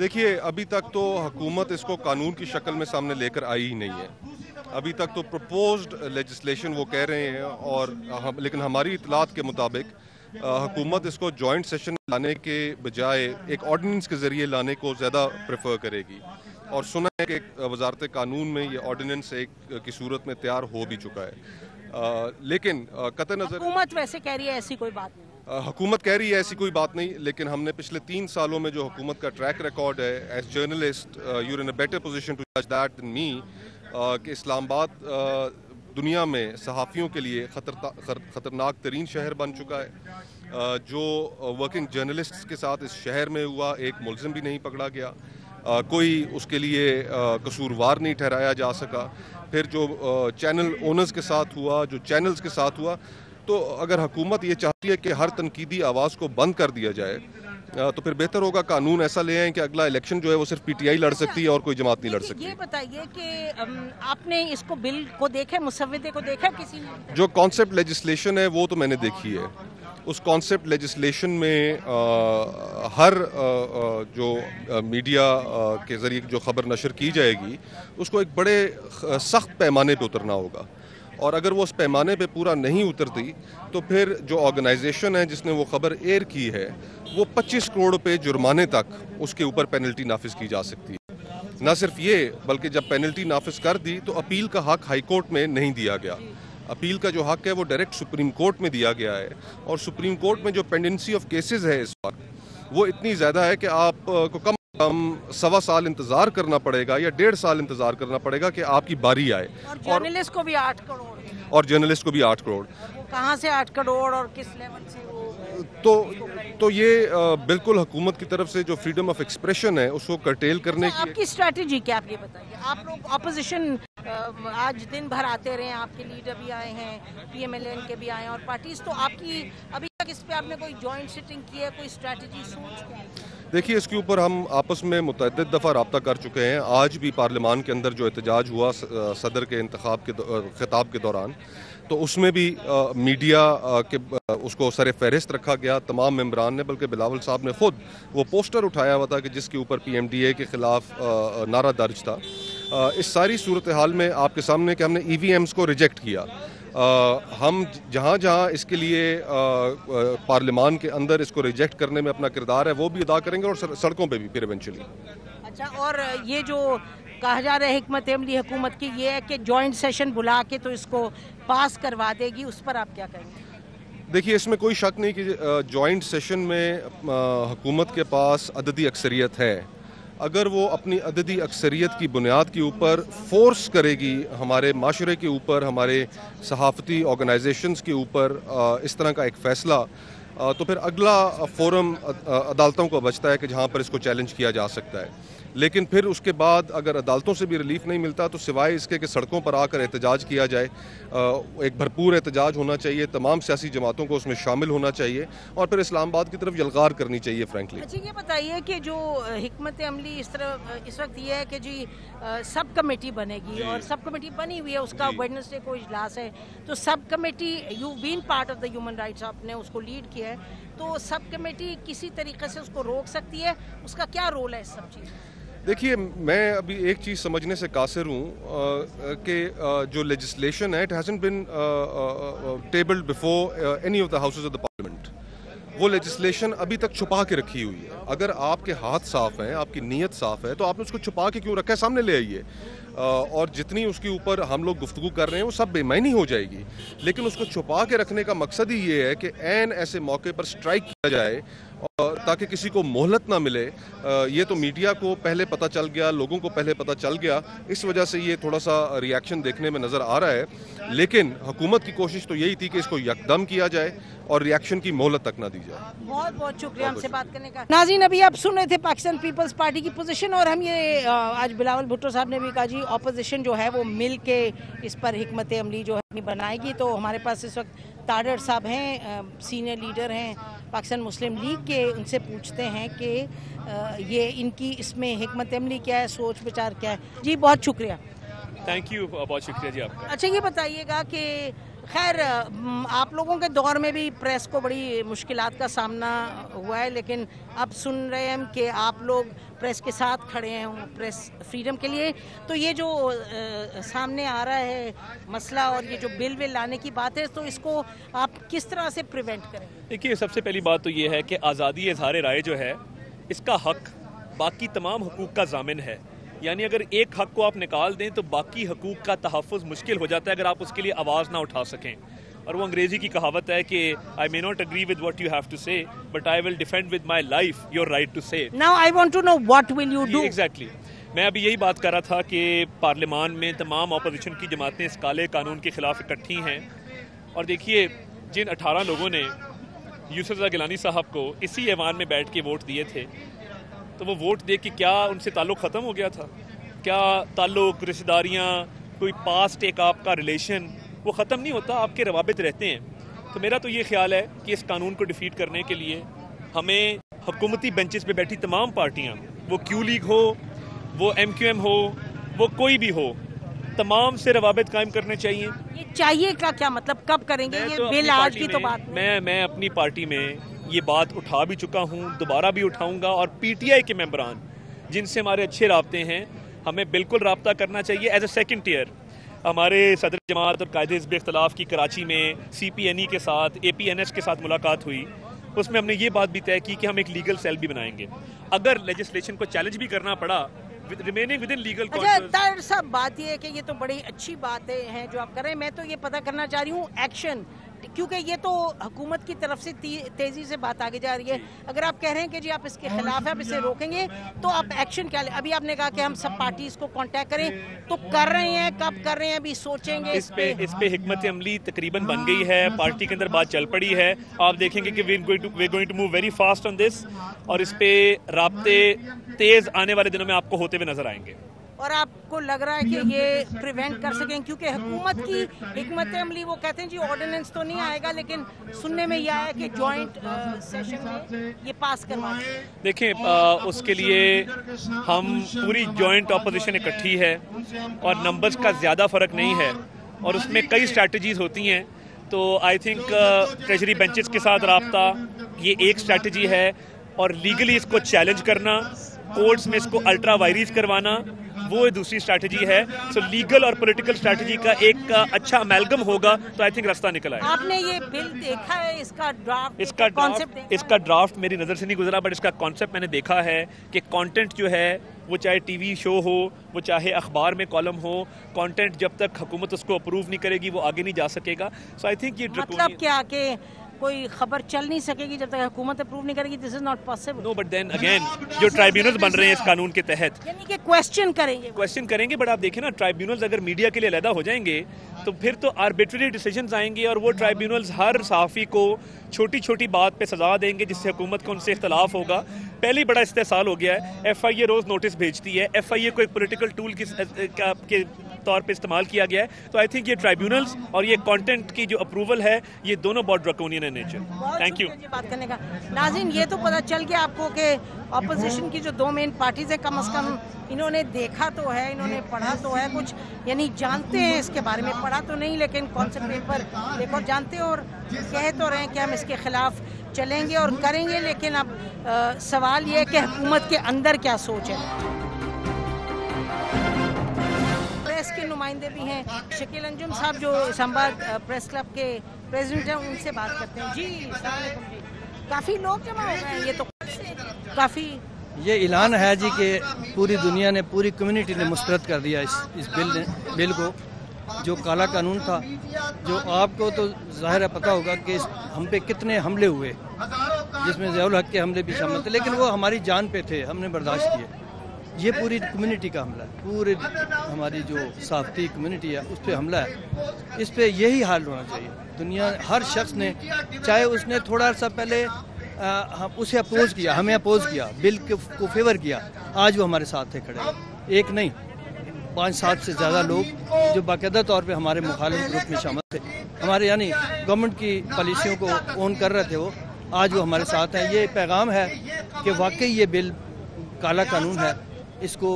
دیکھیے ابھی تک تو حکومت اس کو قانون کی شکل میں سامنے لے کر آئی ہی نہیں ہے. ابھی تک تو پروپوزڈ لیجسلیشن وہ کہہ رہے ہیں اور لیکن ہماری اطلاعات کے مطابق حکومت اس کو جوائنٹ سیشن میں لانے کے بجائے ایک آرڈیننس کے ذریعے لانے کو زیادہ پریفر کرے گی. اور سنا ہے کہ وزارت قانون میں یہ آرڈیننس ایک کی صورت میں تیار ہو بھی چکا ہے. لیکن قطع نظر حکومت ویسے کہہ رہی ہے ایسی کوئی بات نہیں. حکومت کہہ رہی ہے ایسی کوئی بات نہیں, لیکن ہم نے پچھلے 3 سالوں میں جو حکومت کا ٹریک ریکارڈ ہے, as journalist you are in a better position to جج دیٹ دین می, کہ اسلام آباد دنیا میں صحافیوں کے لیے خطرناک ترین شہر بن چکا ہے. جو ورکنگ جرنلسٹ کے ساتھ اس شہر میں ہوا, ایک ملزم بھی نہیں پکڑا گیا, کوئی اس کے لیے قصوروار نہیں ٹھہرایا جا سکا. پھر جو چینل اونرز کے ساتھ ہوا, جو چینلز کے ساتھ ہوا, تو اگر حکومت یہ چاہتی ہے کہ ہر تنقیدی آواز کو بند کر دیا جائے تو پھر بہتر ہوگا قانون ایسا لے آئیں کہ اگلا الیکشن جو ہے وہ صرف پی ٹی آئی لڑ سکتی ہے اور کوئی جماعت نہیں لڑ سکتی. یہ بتائیے کہ آپ نے اس کو بل کو دیکھا, مسودے کو دیکھا کسی نے؟ جو کانسیپٹ لیجسلیشن ہے وہ تو میں نے دیکھی ہے. اس کانسیپٹ لیجسلیشن میں ہر جو میڈیا کے ذریعے جو خبر نشر کی جائے گی اس کو ایک بڑے سخت پیمانے پہ اترنا ہوگا, اور اگر وہ اس پیمانے پہ پورا نہیں اترتی تو پھر جو آرگنائزیشن ہے جس نے وہ خبر ایئر کی ہے وہ 25 کروڑ روپے جرمانے تک اس کے اوپر پینلٹی نافذ کی جا سکتی ہے. نہ صرف یہ بلکہ جب پینلٹی نافذ کر دی تو اپیل کا حق ہائی کورٹ میں نہیں دیا گیا. اپیل کا جو حق ہے وہ ڈائریکٹ سپریم کورٹ میں دیا گیا ہے, اور سپریم کورٹ میں جو پینڈنسی آف کیسز ہے اس وقت وہ اتنی زیادہ ہے کہ آپ کو کم 1.25 سال انتظار کرنا پڑے گا یا 1.5 سال انتظار کرنا پڑے گا کہ آپ کی باری آئے. اور جرنلسٹ کو بھی 8 کروڑ. اور جرنلسٹ کو بھی 8 کروڑ. کہاں سے 8 کروڑ اور کس لیول سے وہ؟ تو یہ بالکل حکومت کی طرف سے جو فریڈم آف ایکسپریشن ہے اس کو کرٹیل کرنے کی. آپ کی اسٹریٹجی کیا, آپ یہ بتائیے. آپ لوگ اپوزیشن آج دن بھر آتے رہے ہیں, آپ کے لیڈر بھی آئے ہیں, پی ایم ایل این کے بھی آئے ہیں, اور پارٹیز, تو آپ کی ابھی تک اس پہ آپ نے کوئی جوائنٹ سیٹنگ کی ہے, کوئی اسٹریٹجی سوچ کے؟ دیکھیے اس کے اوپر ہم آپس میں متعدد دفعہ رابطہ کر چکے ہیں. آج بھی پارلیمان کے اندر جو احتجاج ہوا صدر کے انتخاب کے خطاب کے دوران, تو اس میں بھی میڈیا کے اس کو سر فہرست رکھا گیا تمام ممبران نے, بلکہ بلاول صاحب نے خود وہ پوسٹر اٹھایا ہوا تھا کہ جس کے اوپر پی ایم ڈی اے کے خلاف نعرہ درج تھا. اس ساری صورتحال میں آپ کے سامنے کہ ہم نے ای وی ایمز کو ریجیکٹ کیا. ہم جہاں جہاں اس کے لیے پارلیمان کے اندر اس کو ریجیکٹ کرنے میں اپنا کردار ہے وہ بھی ادا کریں گے, اور سڑکوں پہ بھی پھر ایونچولی. اچھا, اور یہ جو کہا جا رہا ہے حکمت عملی حکومت کی یہ ہے کہ جوائنٹ سیشن بلا کے تو اس کو پاس کروا دے گی, اس پر آپ کیا کہیں گے؟ دیکھیے اس میں کوئی شک نہیں کہ جوائنٹ سیشن میں حکومت کے پاس عددی اکثریت ہے. اگر وہ اپنی عددی اکثریت کی بنیاد کے اوپر فورس کرے گی ہمارے معاشرے کے اوپر, ہمارے صحافتی آرگنائزیشنز کے اوپر اس طرح کا ایک فیصلہ, تو پھر اگلا فورم عدالتوں کو بچتا ہے کہ جہاں پر اس کو چیلنج کیا جا سکتا ہے. لیکن پھر اس کے بعد اگر عدالتوں سے بھی ریلیف نہیں ملتا تو سوائے اس کے کہ سڑکوں پر آ کر احتجاج کیا جائے, ایک بھرپور احتجاج ہونا چاہیے, تمام سیاسی جماعتوں کو اس میں شامل ہونا چاہیے, اور پھر اسلام آباد کی طرف یلغار کرنی چاہیے فرینکلی. اچھا یہ بتائیے کہ جو حکمت عملی اس وقت یہ ہے کہ جی سب کمیٹی بنے گی, اور سب کمیٹی بنی ہوئی ہے, اس کا ویڈنسڈے کو اجلاس ہے, تو سب committee you been part of the human rights, آپ نے اس کو لیڈ کیا ہے, تو سب کمیٹی کسی طریقے سے اس کو روک سکتی ہے, اس کا کیا رول ہے اس سب چیز میں؟ دیکھیے میں ابھی ایک چیز سمجھنے سے قاصر ہوں کہ جو لیجسلیشن ہے it hasn't been tabled before any of the houses of the parliament. وہ لیجسلیشن ابھی تک چھپا کے رکھی ہوئی ہے. اگر آپ کے ہاتھ صاف ہیں, آپ کی نیت صاف ہے, تو آپ نے اس کو چھپا کے کیوں رکھا ہے؟ سامنے لے آئیے. اور جتنی اس کے اوپر ہم لوگ گفتگو کر رہے ہیں وہ سب بے معنی ہو جائے گی. لیکن اس کو چھپا کے رکھنے کا مقصد ہی یہ ہے کہ عین ایسے موقع پر سٹرائک کیا جائے تاکہ کسی کو مہلت نہ ملے. یہ تو میڈیا کو پہلے پتہ چل گیا, لوگوں کو پہلے پتہ چل گیا, اس وجہ سے یہ تھوڑا سا ری ایکشن دیکھنے میں نظر آ رہا ہے. لیکن حکومت کی کوشش تو یہی تھی کہ اس کو یکدم کیا جائے اور ری ایکشن کی مہلت تک نہ دی جائے. بہت بہت شکریہ ہم سے بات کرنے کا. ناظرین ابھی آپ سن رہے تھے پاکستان پیپلز پارٹی کی پوزیشن, اور ہم یہ آج بلاول بھٹو صاحب نے بھی کہا جی اپوزیشن جو ہے وہ مل کے اس پر حکمت عملی جو ہے بنائے گی. تو ہمارے پاس اس وقت تاڑر صاحب ہیں, سینئر لیڈر ہیں پاکستان مسلم لیگ کے, ان سے پوچھتے ہیں کہ یہ ان کی اس میں حکمت عملی کیا ہے, سوچ بچار کیا ہے. جی بہت شکریہ. تھینک یو, بہت شکریہ جی آپ کا. اچھا یہ بتائیے گا کہ خیر آپ لوگوں کے دور میں بھی پریس کو بڑی مشکلات کا سامنا ہوا ہے، لیکن اب سن رہے ہیں کہ آپ لوگ پریس کے ساتھ کھڑے ہیں پریس فریڈم کے لیے. تو یہ جو سامنے آ رہا ہے مسئلہ اور یہ جو بل لانے کی بات ہے، تو اس کو آپ کس طرح سے پریونٹ کریں گے؟ دیکھیے، سب سے پہلی بات تو یہ ہے کہ آزادی اظہار رائے جو ہے اس کا حق باقی تمام حقوق کا ضامن ہے. یعنی اگر ایک حق کو آپ نکال دیں تو باقی حقوق کا تحفظ مشکل ہو جاتا ہے اگر آپ اس کے لیے آواز نہ اٹھا سکیں. اور وہ انگریزی کی کہاوت ہے کہ I may not agree with what you have to say, but I will defend with my life your right to say it. Now I want to know what will you do? Exactly. میں ابھی یہی بات کر رہا تھا کہ پارلیمان میں تمام اپوزیشن کی جماعتیں اس کالے قانون کے خلاف اکٹھی ہیں. اور دیکھیے، جن 18 لوگوں نے یوسف رضا گیلانی صاحب کو اسی ایوان میں بیٹھ کے ووٹ دیے تھے، تو وہ ووٹ دے کے کیا ان سے تعلق ختم ہو گیا تھا؟ کیا تعلق، رشتہ داریاں، کوئی پاسٹ ایک آپ کا ریلیشن وہ ختم نہیں ہوتا، آپ کے روابط رہتے ہیں. تو میرا تو یہ خیال ہے کہ اس قانون کو ڈیفیٹ کرنے کے لیے ہمیں حکومتی بینچز پہ بیٹھی تمام پارٹیاں، وہ کیو لیگ ہو، وہ ایم کیو ایم ہو، وہ کوئی بھی ہو، تمام سے روابط قائم کرنے چاہیے. یہ چاہیے کا کیا مطلب، کب کریں گے یہ بل؟ آج کی تو بات میں اپنی پارٹی میں یہ بات اٹھا بھی چکا ہوں، دوبارہ بھی اٹھاؤں گا. اور پی ٹی آئی کے ممبران جن سے ہمارے اچھے رابطے ہیں، ہمیں بالکل رابطہ کرنا چاہیے. ایز اے سیکنڈ ٹیئر ہمارے صدر جماعت اور قائد حزب اختلاف کی کراچی میں سی پی این ای کے ساتھ، اے پی این ایس کے ساتھ ملاقات ہوئی. اس میں ہم نے یہ بات بھی طے کی کہ ہم ایک لیگل سیل بھی بنائیں گے. اگر لیجسلیشن کو چیلنج بھی کرنا پڑا remaining with in legal context. Tahir صاحب، بات یہ ہے کہ یہ تو بڑی اچھی باتیں ہیں جو آپ کر رہے ہیں. میں تو یہ پتہ کرنا چاہ رہی ہوں ایکشن، کیونکہ یہ تو حکومت کی طرف سے تیزی سے بات آگے جا رہی ہے. اگر آپ کہہ رہے ہیں کہ جی آپ اس کے خلاف ہیں، آپ اسے روکیں گے، تو آپ ایکشن کیا لیں؟ ابھی آپ نے کہا کہ ہم سب پارٹیز کو کانٹیکٹ کریں، تو کر رہے ہیں؟ کب کر رہے ہیں؟ ابھی سوچیں گے اس پہ حکمت عملی تقریباً بن گئی ہے، پارٹی کے اندر بات چل پڑی ہے. آپ دیکھیں گے کہ we going to move very fast on this, اور اس پہ رابطے تیز آنے والے دنوں میں آپ کو ہوتے ہوئے نظر آئیں گے. اور آپ کو لگ رہا ہے کہ یہ پریونٹ کر سکیں؟ کیونکہ حکومت کی حکمت عملی، وہ کہتے ہیں جی آرڈیننس تو نہیں آئے گا، لیکن سننے میں یہ آیا کہ جوائنٹ سیشن میں یہ پاس کروا دیں. دیکھیں، اس کے لیے ہم پوری جوائنٹ اپوزیشن اکٹھی ہے اور نمبرز کا زیادہ فرق نہیں ہے، اور اس میں کئی اسٹریٹجیز ہوتی ہیں. تو آئی تھنک ٹریجری بینچز کے ساتھ رابطہ یہ ایک اسٹریٹجی ہے، اور لیگلی اس کو چیلنج کرنا، کورٹس میں اس کو الٹرا وائریز کروانا، وہ دوسری اسٹریٹجی ہے. سو لیگل اور پولیٹیکل اسٹریٹجی کا ایک اچھا امیلگم ہوگا تو آئی تھنک راستہ نکل آئے. آپ نے یہ بل دیکھا ہے، اس کا ڈرافٹ؟ اس کا ڈرافٹ میری نظر سے نہیں گزرا، بٹ اس کا کانسیپٹ میں نے دیکھا ہے کہ کانٹینٹ جو ہے وہ چاہے ٹی وی شو ہو، وہ چاہے اخبار میں کالم ہو، کانٹینٹ جب تک حکومت اس کو اپروو نہیں کرے گی وہ آگے نہیں جا سکے گا. سو آئی تھنک یہ مطلب کیا کہ کوئی خبر چل نہیں سکے گی جب تک حکومت اپروو نہیں کرے گی؟ This is not possible. No, but then again جو ٹرائیبیونلز بن رہے ہیں اس قانون کے تحت، یعنی کہ کویسچن کریں گے. بٹ آپ دیکھیں نا، ٹرائیبیونلز اگر میڈیا کے لیے علیحدہ ہو جائیں گے تو پھر تو آربیٹری ڈیسیجنز آئیں گے، اور وہ ٹرائیبیونلز ہر صحافی کو چھوٹی چھوٹی بات پہ سزا دیں گے جس سے حکومت کو ان سے اختلاف ہوگا. پہلی بڑا استحصال ہو گیا ہے، ایف آئی اے روز نوٹس بھیجتی ہے، ایف آئی اے کو ایک پولیٹیکل ٹول کے طور پہ استعمال کیا گیا ہے. تو آئی تھنک یہ ٹرائیبیونلز اور یہ کانٹینٹ کی جو اپروول ہے، یہ دونوں بہت ڈریکونین ہے نیچر. تھینک یو بات کرنے کا. ناظرین، یہ تو پتہ چل گیا آپ کو کہ اپوزیشن کی جو دو مین پارٹیز ہیں، کم از کم انہوں نے دیکھا تو ہے، انہوں نے پڑھا تو ہے کچھ، یعنی جانتے ہیں اس کے بارے میں. پڑھا تو نہیں لیکن کانسیپٹ پیپر دیکھو اور جانتے ہیں، اور کہہ تو رہے ہیں کہ ہم اس کے خلاف چلیں گے اور کریں گے. لیکن اب سوال یہ ہے کہ حکومت کے اندر کیا سوچ ہے. پریس کے نمائندے بھی ہیں، شکیل انجم صاحب جو اسلام آباد پریس کلب کے پریزیڈنٹ ہیں، ان سے بات کرتے ہیں. جی السلام علیکم. جی کافی لوگ جمع ہو گئے ہیں، یہ تو کافی یہ اعلان ہے جی کہ پوری دنیا نے، پوری کمیونٹی نے مسترد کر دیا اس بل کو. جو کالا قانون تھا، جو آپ کو تو ظاہر ہے پتہ ہوگا کہ ہم پہ کتنے حملے ہوئے، جس میں ضیاء الحق کے حملے بھی شامل تھے، لیکن وہ ہماری جان پہ تھے، ہم نے برداشت کیے. یہ پوری کمیونٹی کا حملہ ہے، پورے ہماری جو صحافتی کمیونٹی ہے اس پہ حملہ ہے. اس پہ یہی حال ہونا چاہیے. دنیا ہر شخص نے، چاہے اس نے تھوڑا سا پہلے اسے اپوز کیا، ہمیں اپوز کیا، بل کو فیور کیا، آج وہ ہمارے ساتھ تھے کھڑے. ایک نہیں، 5-7 سے زیادہ لوگ جو باقاعدہ طور پہ ہمارے مخالف گروپ میں شامل تھے، ہمارے یعنی گورنمنٹ کی پالیسیوں کو اون کر رہے تھے، وہ آج وہ ہمارے ساتھ ہیں. یہ پیغام ہے کہ واقعی یہ بل کالا قانون ہے، اس کو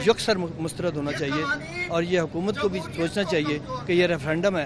یکسر مسترد ہونا چاہیے. اور یہ حکومت کو بھی سوچنا چاہیے کہ یہ ریفرینڈم ہے،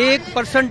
1%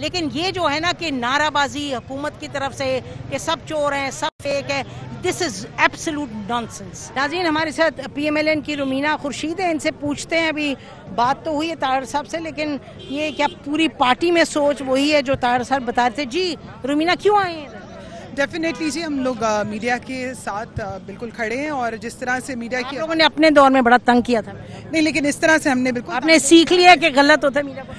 لیکن یہ جو ہے نا کہ نعرہ بازی حکومت کی طرف سے کہ سب چور ہیں، سب فیک ہے، دس از ایبسلوٹ نانسنس. ناظرین، ہمارے ساتھ پی ایم ایل این کی رومینہ خورشید ہے، ان سے پوچھتے ہیں. ابھی بات تو ہوئی ہے طاہر صاحب سے، لیکن یہ کیا پوری پارٹی میں سوچ وہی ہے جو طاہر صاحب بتا رہے تھے؟ جی رومینہ، کیوں آئے ہیں؟ ڈیفینیٹلی جی، ہم لوگ میڈیا کے ساتھ بالکل کھڑے ہیں، اور جس طرح سے میڈیا کی لوگوں نے اپنے دور میں بڑا تنگ کیا تھا. نہیں، لیکن اس طرح سے ہم نے بالکل آپ نے سیکھ لیا کہ غلط ہوتا ہے میڈیا کو.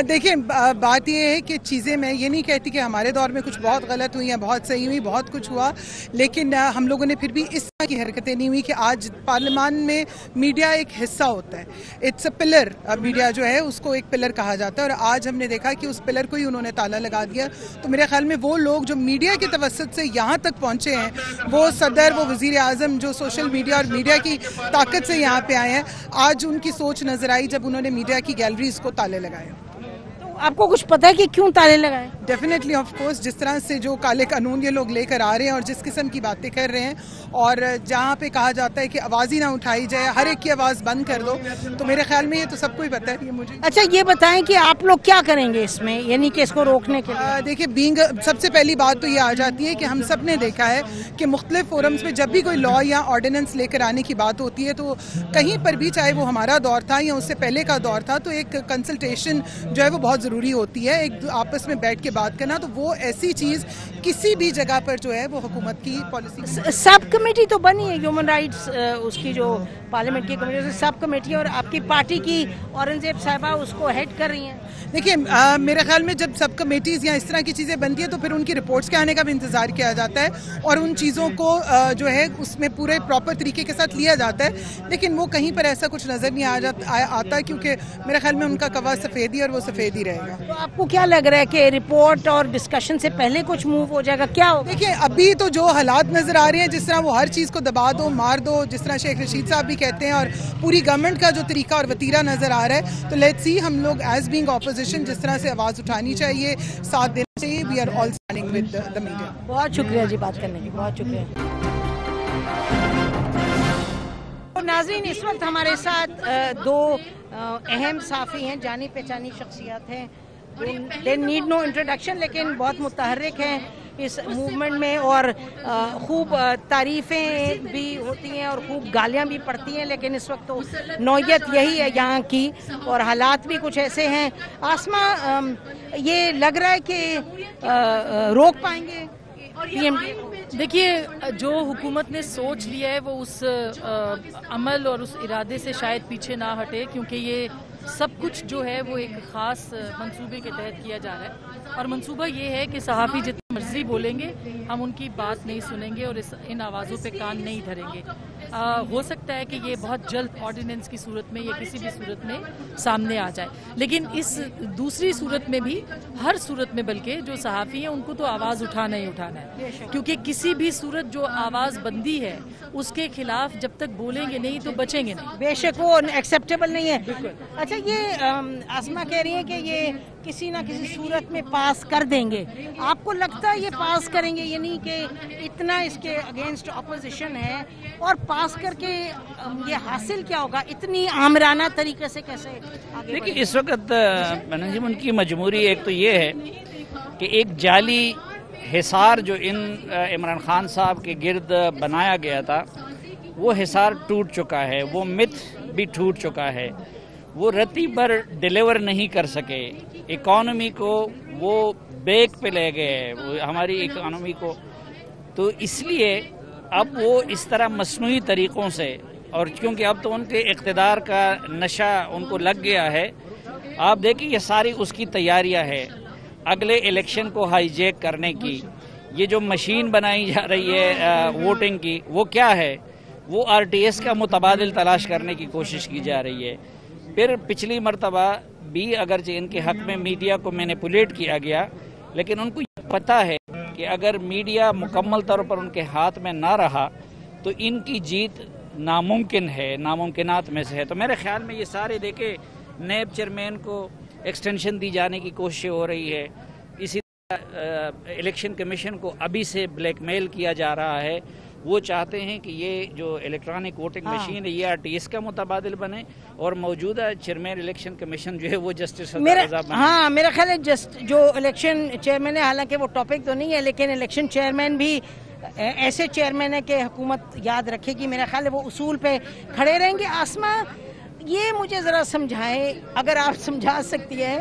دیکھیں، بات یہ ہے کہ چیزیں، میں یہ نہیں کہتی کہ ہمارے دور میں کچھ بہت غلط ہوئی ہیں، بہت صحیح ہوئی، بہت کچھ ہوا، لیکن ہم لوگوں نے پھر بھی اس طرح کی حرکتیں نہیں ہوئی کہ آج پارلیمان میں میڈیا ایک حصہ ہوتا ہے. It's a pillar. میڈیا جو ہے اس کو ایک پلر کہا جاتا ہے، اور آج ہم نے دیکھا کہ اس پلر کو ہی انہوں نے تالا لگا دیا. تو میرے خیال میں وہ لوگ جو میڈیا کے توسط سے یہاں تک پہنچے ہیں، وہ صدر، وہ وزیر اعظم جو سوشل میڈیا اور میڈیا کی طاقت سے یہاں پہ آئے ہیں، آج ان کی سوچ نظر آئی جب انہوں نے میڈیا کی گیلریز کو تالے لگائے. آپ کو کچھ پتہ ہے کہ کیوں تالے لگائے؟ ڈیفینیٹلی آف کورس، جس طرح سے جو کالے قانون یہ لوگ لے کر آ رہے ہیں اور جس قسم کی باتیں کر رہے ہیں، اور جہاں پہ کہا جاتا ہے کہ آواز ہی نہ اٹھائی جائے، ہر ایک کی آواز بند کر دو، تو میرے خیال میں یہ تو سب کو ہی پتہ ہے. یہ مجھے اچھا یہ بتائیں کہ آپ لوگ کیا کریں گے اس میں، یعنی کہ اس کو روکنے کے لیے؟ دیکھیے، سب سے پہلی بات تو یہ آ جاتی ہے کہ ہم سب نے دیکھا ہے کہ مختلف فورمز میں جب بھی کوئی لا یا آرڈیننس لے کر آنے کی بات ہوتی ہے، تو کہیں پر بھی، چاہے وہ ہمارا دور تھا یا اس سے پہلے کا دور تھا، تو ایک کنسلٹیشن جو ہے وہ بہت ضروری ہوتی ہے، ایک آپس میں بیٹھ کے بات کرنا. تو وہ ایسی چیز کسی بھی جگہ پر جو ہے وہ حکومت کی پالیسی. سب کمیٹی تو بنی ہے ہیومن رائٹس، اس کی جو پارلیمنٹ کی کمیٹی سے سب کمیٹی، اور آپ کی پارٹی کی اورنگزیب صاحبہ اس کو ہیڈ کر رہی ہیں. دیکھیے، میرے خیال میں جب سب کمیٹیز یا اس طرح کی چیزیں بنتی ہیں تو پھر ان کی رپورٹس کے آنے کا بھی انتظار کیا جاتا ہے، اور ان چیزوں کو جو ہے اس میں پورے پراپر طریقے کے ساتھ لیا جاتا ہے. لیکن وہ کہیں پر ایسا کچھ نظر نہیں آتا، کیونکہ میرے خیال میں ان کا کوا سفید ہی، اور وہ سفید ہی رہے گا. تو آپ کو کیا لگ رہا ہے کہ رپورٹ اور ڈسکشن سے پہلے کچھ موو ہو جائے گا؟ کیا ہوگا؟ دیکھیں، ابھی تو جو حالات نظر آ رہے ہیں، جس طرح وہ ہر چیز کو دبا دو، مار دو، جس طرح شیخ رشید صاحب بھی کہتے ہیں، اور پوری گورنمنٹ کا جو طریقہ اور وتیرہ نظر آ رہا ہے، تو لیٹس سی، ہم لوگ ایز بینگ اپوزیشن جس طرح سے آواز اٹھانی چاہیے، ساتھ دینا چاہیے. We are all standing with the media. بہت شکریہ جی بات کرنے کی، بہت شکریہ. ناظرین، اس وقت ہمارے ساتھ دو اہم صحافی ہیں، جانی پہچانی شخصیات ہیں. دے نیڈ نو انٹروڈکشن، لیکن بہت متحرک ہیں اس موومنٹ میں، اور خوب تعریفیں بھی ہوتی ہیں اور خوب گالیاں بھی پڑتی ہیں. لیکن اس وقت تو نوعیت یہی ہے یہاں کی، اور حالات بھی کچھ ایسے ہیں. آسما، یہ لگ رہا ہے کہ روک پائیں گے پی ایم ڈی کو؟ دیکھیے، جو حکومت نے سوچ لیا ہے وہ اس عمل اور اس ارادے سے شاید پیچھے نہ ہٹے، کیونکہ یہ سب کچھ جو ہے وہ ایک خاص منصوبے کے تحت کیا جا رہا ہے. اور منصوبہ یہ ہے کہ صحافی جتنی مرضی بولیں گے، ہم ان کی بات نہیں سنیں گے اور ان آوازوں پہ کان نہیں دھریں گے. ہو سکتا ہے کہ یہ بہت جلد آرڈیننس کی صورت میں یا کسی بھی صورت میں سامنے آ جائے، لیکن اس دوسری صورت میں بھی، ہر صورت میں بلکہ، جو صحافی ہیں ان کو تو آواز اٹھانا ہی اٹھانا ہے، کیونکہ کسی بھی صورت جو آواز بندی ہے اس کے خلاف جب تک بولیں گے نہیں تو بچیں گے نہیں. بے شک وہ ایکسیپٹیبل نہیں ہے. اچھا، یہ آسما کہہ رہی ہیں کہ یہ کسی نہ کسی صورت میں پاس کر دیں گے. آپ کو لگتا ہے یہ پاس کریں گے؟ یعنی کہ اتنا اس کے اگینسٹ اپوزیشن ہے، اور پاس کر کے یہ حاصل کیا ہوگا؟ اتنی آمرانہ طریقے سے کیسے آگے؟ دیکھیے، اس وقت منجم ان کی مجبوری ایک تو یہ ہے کہ ایک جعلی حصار جو عمران خان صاحب کے گرد بنایا گیا تھا، وہ حصار ٹوٹ چکا ہے، وہ مت بھی ٹوٹ چکا ہے. وہ رتی بھر ڈیلیور نہیں کر سکے اکانومی کو، وہ بیک پہ لے گئے ہماری اکانومی کو. تو اس لیے اب وہ اس طرح مصنوعی طریقوں سے، اور کیونکہ اب تو ان کے اقتدار کا نشہ ان کو لگ گیا ہے، آپ دیکھیں یہ ساری اس کی تیاریاں ہے اگلے الیکشن کو ہائی جیک کرنے کی. یہ جو مشین بنائی جا رہی ہے ووٹنگ کی، وہ کیا ہے؟ وہ RTS کا متبادل تلاش کرنے کی کوشش کی جا رہی ہے. پھر پچھلی مرتبہ بھی اگرچہ ان کے حق میں میڈیا کو مینیپولیٹ کیا گیا، لیکن ان کو یہ پتہ ہے کہ اگر میڈیا مکمل طور پر ان کے ہاتھ میں نہ رہا تو ان کی جیت ناممکن ہے، ناممکنات میں سے ہے. تو میرے خیال میں یہ سارے دیکھیں، نیب چیئرمین کو ایکسٹینشن دی جانے کی کوشش ہو رہی ہے، اسی طرح الیکشن کمیشن کو ابھی سے بلیک میل کیا جا رہا ہے، وہ چاہتے ہیں کہ یہ جو الیکٹرانک ووٹنگ مشین ہے یہ RTS کا متبادل بنے اور موجودہ چیئرمین الیکشن کمیشن جو ہے وہ جسٹس ہاں میرا خیال ہے جو الیکشن چیئرمین ہے، حالانکہ وہ ٹاپک تو نہیں ہے، لیکن الیکشن چیئرمین بھی ایسے چیئرمین ہے کہ حکومت یاد رکھے گی. میرا خیال ہے وہ اصول پہ کھڑے رہیں گے. آسما یہ مجھے ذرا سمجھائیں، اگر آپ سمجھا سکتی ہے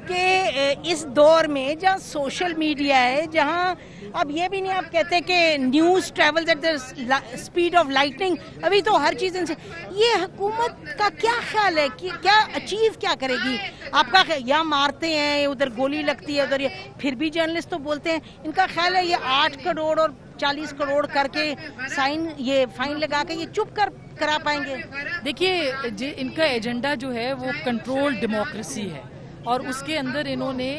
کہ اس دور میں جہاں سوشل میڈیا ہے، جہاں اب یہ بھی نہیں آپ کہتے کہ news travels at the speed of lightning, ابھی تو ہر چیز ان سے، یہ حکومت کا کیا خیال ہے کہ کیا اچیو کیا کرے گی؟ آپ کا یا مارتے ہیں، ادھر گولی لگتی ہے، ادھر یہ پھر بھی جرنلسٹ تو بولتے ہیں. ان کا خیال ہے یہ 8 کروڑ اور 40 کروڑ کر کے یہ فائن لگا کے یہ چپ کرا پائیں گے؟ دیکھیے ان کا ایجنڈا جو ہے وہ کنٹرول ڈیموکریسی ہے، اور اس کے اندر انہوں نے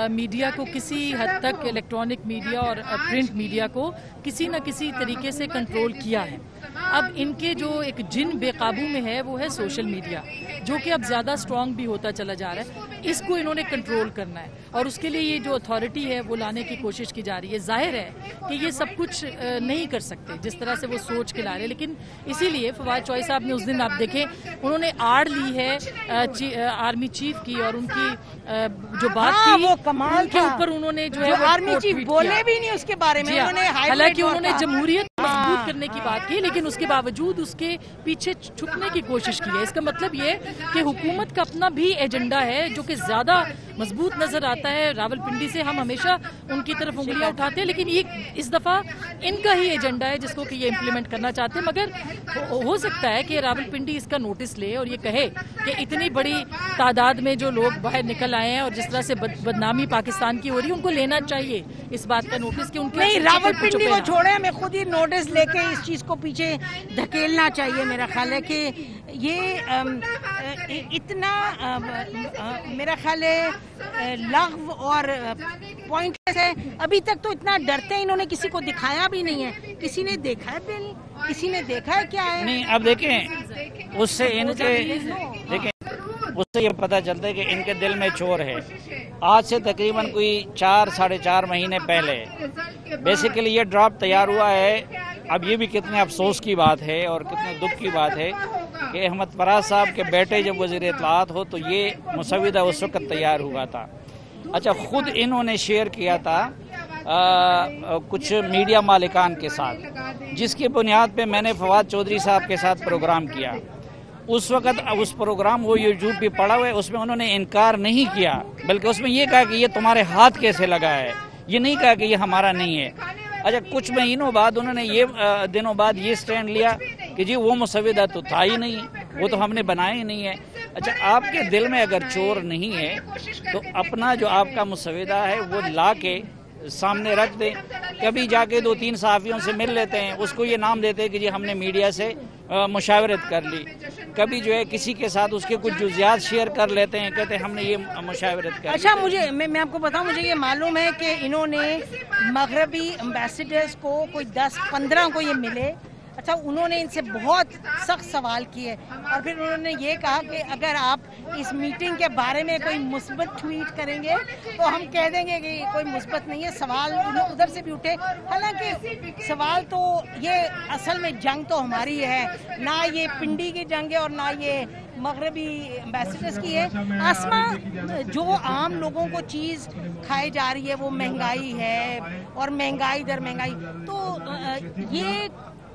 میڈیا کو کسی حد تک، الیکٹرانک میڈیا اور پرنٹ میڈیا کو کسی نہ کسی طریقے سے کنٹرول کیا ہے. اب ان کے جو ایک جن بے قابو میں ہے وہ ہے سوشل میڈیا، جو کہ اب زیادہ سٹرونگ بھی ہوتا چلا جا رہا ہے. اس کو انہوں نے کنٹرول کرنا ہے، اور اس کے لیے یہ جو اتھارٹی ہے وہ لانے کی کوشش کی جا رہی ہے. ظاہر ہے کہ یہ سب کچھ نہیں کر سکتے جس طرح سے وہ سوچ کے لا رہے، لیکن اسی لیے فواد چوہدری صاحب نے اس دن آپ دیکھیں انہوں نے آڑ لی ہے آرمی چیف کی، اور ان کی جو بات تھی کمال کے اوپر انہوں نے جو ہے آرمی چیف بولے بھی نہیں اس کے بارے میں. حالانکہ انہوں نے جمہوریت مضبوط کرنے کی بات کی، لیکن اس کے باوجود اس کے پیچھے چھپنے کی کوشش کی ہے. اس کا مطلب یہ کہ حکومت کا اپنا بھی ایجنڈا ہے جو کہ زیادہ مضبوط نظر آتا ہے. راولپنڈی سے ہم ہمیشہ ان کی طرف انگلیاں اٹھاتے ہیں، لیکن یہ اس دفعہ ان کا ہی ایجنڈا ہے جس کو کہ یہ امپلیمنٹ کرنا چاہتے ہیں. مگر ہو سکتا ہے کہ راولپنڈی اس کا نوٹس لے اور یہ کہے کہ اتنی بڑی تعداد میں جو لوگ باہر نکل آئے ہیں اور جس طرح سے بدنامی پاکستان کی ہو رہی ہے، ان کو لینا چاہیے اس بات کا نوٹس کہ ان کے نہیں. راولپنڈی کو چھوڑے، ہمیں خود ہی نوٹس لے کے اس چیز کو پیچھے دھکیلنا چاہیے. میرا خیال ہے کہ یہ اتنا میرا خیال ہے لغو اور پوائنٹ ہے. ابھی تک تو اتنا ڈرتے ہیں، انہوں نے کسی کو دکھایا بھی نہیں ہے. کسی نے دیکھا ہے بل؟ کسی نے دیکھا ہے کیا ہے؟ نہیں. اب دیکھیں اس سے ان کے دیکھیں اس سے یہ پتہ چلتا ہے کہ ان کے دل میں چور ہے. آج سے تقریباً کوئی 4-4.5 مہینے پہلے بیسیکلی یہ ڈراپ تیار ہوا ہے. اب یہ بھی کتنے افسوس کی بات ہے اور کتنے دکھ کی بات ہے کہ احمد فراز صاحب کے بیٹے جب وزیر اطلاعات ہو تو یہ مسودہ اس وقت تیار ہوا تھا. اچھا خود انہوں نے شیئر کیا تھا کچھ میڈیا مالکان کے ساتھ، جس کی بنیاد پہ میں نے فواد چودھری صاحب کے ساتھ پروگرام کیا. اس وقت اس پروگرام وہ یوٹیوب پہ پڑا ہوا ہے، اس میں انہوں نے انکار نہیں کیا، بلکہ اس میں یہ کہا کہ یہ تمہارے ہاتھ کیسے لگا ہے، یہ نہیں کہا کہ یہ ہمارا نہیں ہے. اچھا کچھ مہینوں بعد انہوں نے دنوں بعد یہ سٹینڈ لیا کہ جی وہ مسودہ تو تھا ہی نہیں، وہ تو ہم نے بنایا ہی نہیں ہے. اچھا آپ کے دل میں اگر چور نہیں ہے تو اپنا جو آپ کا مسودہ ہے وہ لا کے سامنے رکھ دیں. کبھی جا کے 2-3 صحافیوں سے مل لیتے ہیں، اس کو یہ نام دیتے ہیں کہ جی ہم نے میڈیا سے مشاورت کر لی. کبھی جو ہے کسی کے ساتھ اس کے کچھ جزیات شیئر کر لیتے ہیں، کہتے ہیں ہم نے یہ مشاورت کر لی. اچھا میں آپ کو بتاؤں، مجھے یہ معلوم ہے کہ انہوں نے مغربی امبیسڈرز کو کوئی 10-15 کو یہ ملے. اچھا انہوں نے ان سے بہت سخت سوال کیے اور پھر انہوں نے یہ کہا کہ اگر آپ اس میٹنگ کے بارے میں کوئی مثبت ٹویٹ کریں گے تو ہم کہہ دیں گے کہ کوئی مثبت نہیں ہے. سوال ادھر سے بھی اٹھے، حالانکہ سوال تو یہ اصل میں جنگ تو ہماری ہے، نہ یہ پنڈی کی جنگ ہے اور نہ یہ مغربی امبیسڈرز کی ہے. آسما جو عام لوگوں کو چیز کھائی جا رہی ہے وہ مہنگائی ہے، اور مہنگائی در مہنگائی، تو یہ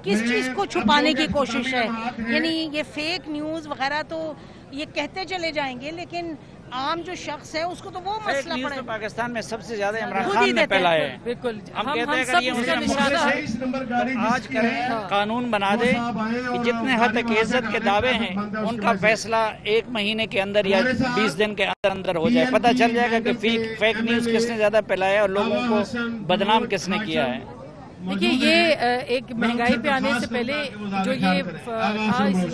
کس چیز کو چھپانے کی کوشش ہے؟ یعنی یہ فیک نیوز وغیرہ تو یہ کہتے چلے جائیں گے، لیکن عام جو شخص ہے اس کو تو وہ مسئلہ پڑے. تو پاکستان میں سب سے زیادہ عمران خان نے پھیلایا ہے. بالکل ہم کہتے ہیں کہ یہ اس کا نشانہ ہے. آج کریں قانون بنا دے کہ جتنے حد تک عزت کے دعوے ہیں ان کا فیصلہ 1 مہینے کے اندر یا 20 دن کے اندر ہو جائے. پتہ چل جائے گا کہ فیک نیوز کس نے زیادہ پھیلایا اور لوگوں کو بدنام کس نے کیا ہے. دیکھیے یہ ایک مہنگائی پہ آنے سے پہلے جو یہ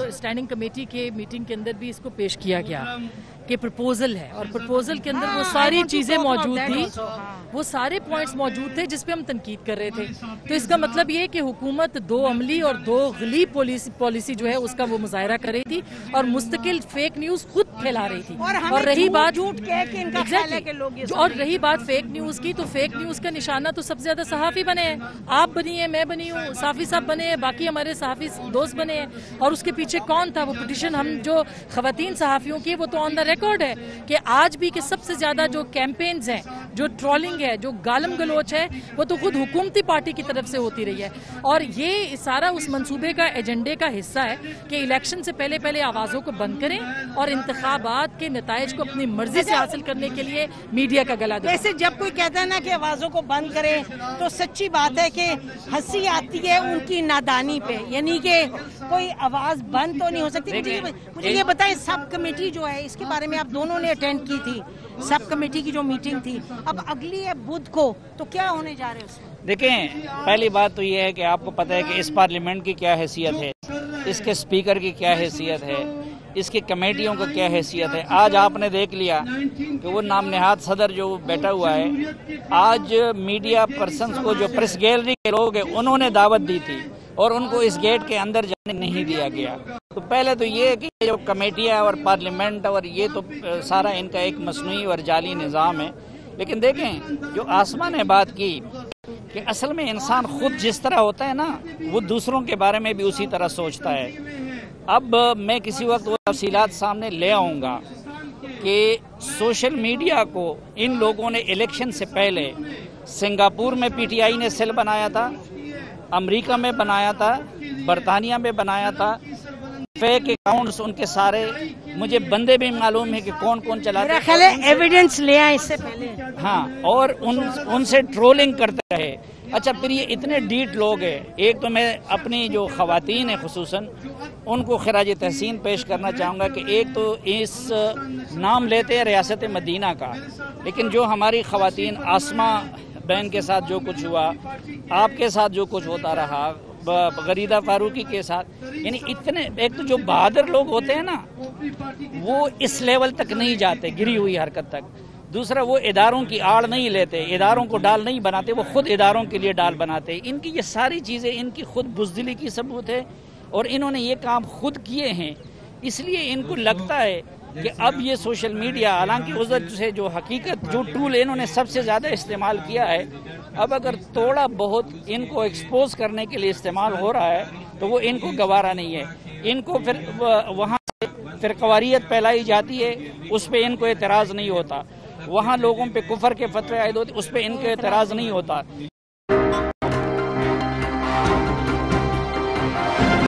اسٹینڈنگ کمیٹی کے میٹنگ کے اندر بھی اس کو پیش کیا گیا کہ پرپوزل ہے اور پرپوزل کے اندر وہ ساری چیزیں موجود تھی, وہ سارے پوائنٹس موجود تھے جس پہ ہم تنقید کر رہے تھے. تو اس کا مطلب یہ کہ حکومت 2 عملی اور 2 غلیب پالیسی جو ہے اس کا وہ مظاہرہ کر رہی تھی اور مستقل فیک نیوز خود پھیلا رہی تھی. اور رہی بات فیک نیوز کی, تو فیک نیوز کا نشانہ تو سب سے زیادہ صحافی بنے ہیں. آپ بنی ہیں, میں بنی ہوں, صحافی صاحب بنے ہیں, باقی ہمارے صحافی دوست بنے ہیں. اور اس کے پیچھے کون تھا؟ وہ پٹیشن ہم جو خواتین صحافیوں کی وہ تو آن دا ریکارڈ ہے کہ آج بھی کہ سب سے زیادہ جو کیمپینز ہیں, جو ٹرولنگ ہے, جو گالم گلوچ ہے, وہ تو خود حکومتی پارٹی کی طرف سے ہوتی رہی ہے. اور یہ سارا اس منصوبے کا ایجنڈے کا حصہ ہے کہ الیکشن سے پہلے آوازوں کو بند کریں اور انتخابات کے نتائج کو اپنی مرضی سے حاصل کرنے کے لیے میڈیا کا گلا دیں. ویسے جب کوئی کہتا ہے نا کہ آوازوں کو بند کریں تو سچی بات ہے کہ ہنسی آتی ہے ان کی نادانی پہ, یعنی کہ کوئی آواز بند تو نہیں ہو سکتی. مجھے یہ بتائیں, سب کمیٹی جو ہے اس کے بارے میں آپ دونوں نے اٹینڈ کی تھی, سب کمیٹی کی جو میٹنگ تھی, اب اگلی ہے بدھ کو, تو کیا ہونے جا رہے ہیں اس میں؟ دیکھیں, پہلی بات تو یہ ہے کہ آپ کو پتہ ہے کہ اس پارلیمنٹ کی کیا حیثیت ہے, اس کے اسپیکر کی کیا حیثیت ہے, اس کی کمیٹیوں کا کیا حیثیت ہے. آج آپ نے دیکھ لیا کہ وہ نام نہاد صدر جو بیٹھا ہوا ہے, آج میڈیا پرسنز کو جو پریس گیلری کے لوگ ہیں انہوں نے دعوت دی تھی اور ان کو اس گیٹ کے اندر جانے نہیں دیا گیا. تو پہلے تو یہ ہے کہ جو کمیٹیاں اور پارلیمنٹ اور یہ تو سارا ان کا ایک مصنوعی اور جعلی نظام ہے. لیکن دیکھیں, جو آسما نے بات کی کہ اصل میں انسان خود جس طرح ہوتا ہے نا, وہ دوسروں کے بارے میں بھی اسی طرح سوچتا ہے. اب میں کسی وقت وہ تفصیلات سامنے لے آؤں گا کہ سوشل میڈیا کو ان لوگوں نے الیکشن سے پہلے سنگاپور میں پی ٹی آئی نے سیل بنایا تھا, امریکہ میں بنایا تھا, برطانیہ میں بنایا تھا. فیک اکاؤنٹس ان کے سارے, مجھے بندے بھی معلوم ہے کہ کون کون چلاتے ہیں. میرا خیال ہے ایویڈنس لے آئیں اس سے پہلے. ہاں, اور ان سے ٹرولنگ کرتے رہے. اچھا, پھر یہ اتنے ڈیٹ لوگ ہیں. ایک تو میں اپنی جو خواتین ہیں خصوصاً ان کو خراج تحسین پیش کرنا چاہوں گا کہ ایک تو اس نام لیتے ہیں ریاست مدینہ کا, لیکن جو ہماری خواتین آسما بہن کے ساتھ جو کچھ ہوا, آپ کے ساتھ جو کچھ ہوتا رہا, غریدہ فاروقی کے ساتھ, یعنی اتنے, ایک تو جو بہادر لوگ ہوتے ہیں نا وہ اس لیول تک نہیں جاتے, گری ہوئی حرکت تک. دوسرا, وہ اداروں کی آڑ نہیں لیتے, اداروں کو ڈال نہیں بناتے, وہ خود اداروں کے لیے ڈال بناتے. ان کی یہ ساری چیزیں ان کی خود بزدلی کی ثبوت ہے اور انہوں نے یہ کام خود کیے ہیں. اس لیے ان کو لگتا ہے کہ اب یہ سوشل میڈیا, حالانکہ ادھر سے جو حقیقت جو ٹول انہوں نے سب سے زیادہ استعمال کیا ہے, اب اگر تھوڑا بہت ان کو ایکسپوز کرنے کے لیے استعمال ہو رہا ہے تو وہ ان کو گوارا نہیں ہے. ان کو پھر وہاں سے فرقواریت پھیلائی جاتی ہے, اس پہ ان کو اعتراض نہیں ہوتا. وہاں لوگوں پہ کفر کے فتوے عائد ہوتے, اس پہ ان کے اعتراض نہیں ہوتا.